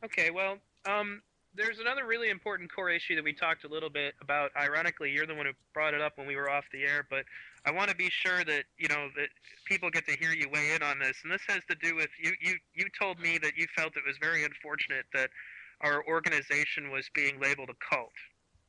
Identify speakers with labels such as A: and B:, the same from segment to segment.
A: Okay, well, there's another really important core issue that we talked a little bit about. Ironically, you're the one who brought it up when we were off the air, but I want to be sure that that people get to hear you weigh in on this. And this has to do with you told me that you felt it was very unfortunate that our organization was being labeled a cult.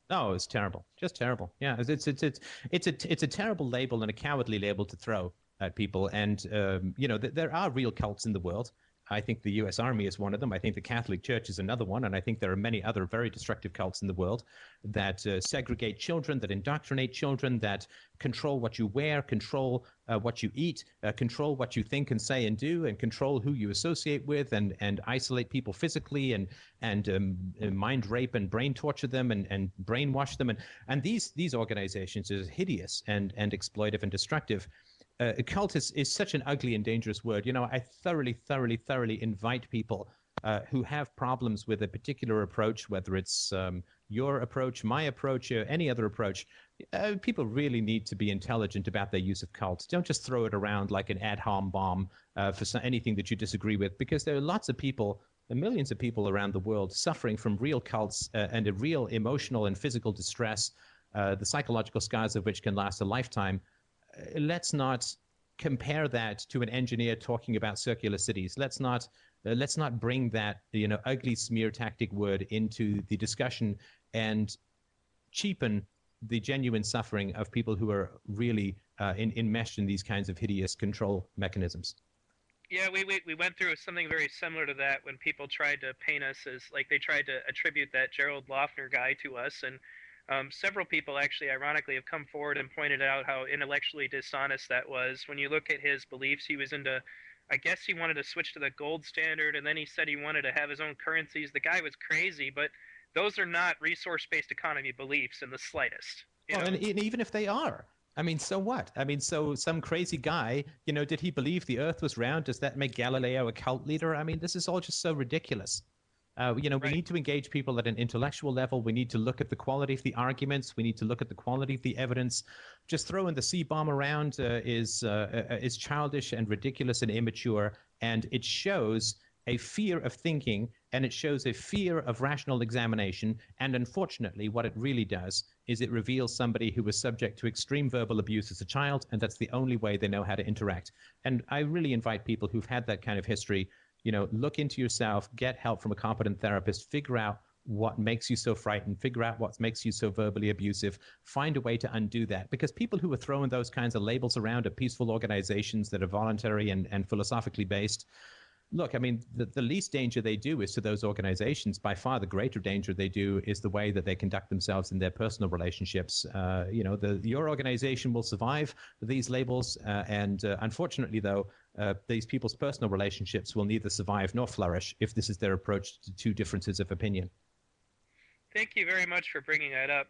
B: Oh, it's terrible, just terrible. Yeah, it's a terrible label and a cowardly label to throw at people. And there are real cults in the world. I think the U.S. Army is one of them. I think the Catholic Church is another one, and I think there are many other very destructive cults in the world that segregate children, that indoctrinate children, that control what you wear, control what you eat, control what you think and say and do, and control who you associate with, and isolate people physically, and mind rape and brain torture them, and brainwash them, and these organizations are hideous and exploitive and destructive. A cult is such an ugly and dangerous word. I thoroughly invite people who have problems with a particular approach, whether it's your approach, my approach, or any other approach. People really need to be intelligent about their use of cults. Don't just throw it around like an ad hom bomb for anything that you disagree with, because there are lots of people, millions of people around the world suffering from real cults and a real emotional and physical distress, the psychological scars of which can last a lifetime. Let's not compare that to an engineer talking about circular cities. Let's not bring that ugly smear tactic word into the discussion and cheapen the genuine suffering of people who are really enmeshed in these kinds of hideous control mechanisms.
A: Yeah, we went through something very similar to that when people tried to paint us as like they tried to attribute that Gerald Loeffler guy to us, and several people actually, ironically, have come forward and pointed out how intellectually dishonest that was. When you look at his beliefs, he was into, I guess he wanted to switch to the gold standard, and then he said he wanted to have his own currencies. The guy was crazy, but those are not resource-based economy beliefs in the slightest. You
B: Well,
A: know,
B: and even if they are, I mean, so what? I mean, so some crazy guy, did he believe the Earth was round? Does that make Galileo a cult leader? I mean, this is all just so ridiculous. We
A: right?
B: need to engage people at an intellectual level. We need to look at the quality of the arguments. We need to look at the quality of the evidence. Just throwing the C bomb around is childish and ridiculous and immature, and it shows a fear of thinking, and it shows a fear of rational examination. And unfortunately, what it really does is it reveals somebody who was subject to extreme verbal abuse as a child, and that's the only way they know how to interact. And I really invite people who've had that kind of history, look into yourself, get help from a competent therapist, figure out what makes you so frightened, figure out what makes you so verbally abusive, find a way to undo that. Because people who are throwing those kinds of labels around are peaceful organizations that are voluntary and philosophically based. Look, I mean, the least danger they do is to those organizations. By far, the greater danger they do is the way that they conduct themselves in their personal relationships. Your organization will survive these labels, and unfortunately, though, these people's personal relationships will neither survive nor flourish if this is their approach to two differences of opinion.
A: Thank you very much for bringing that up. Now,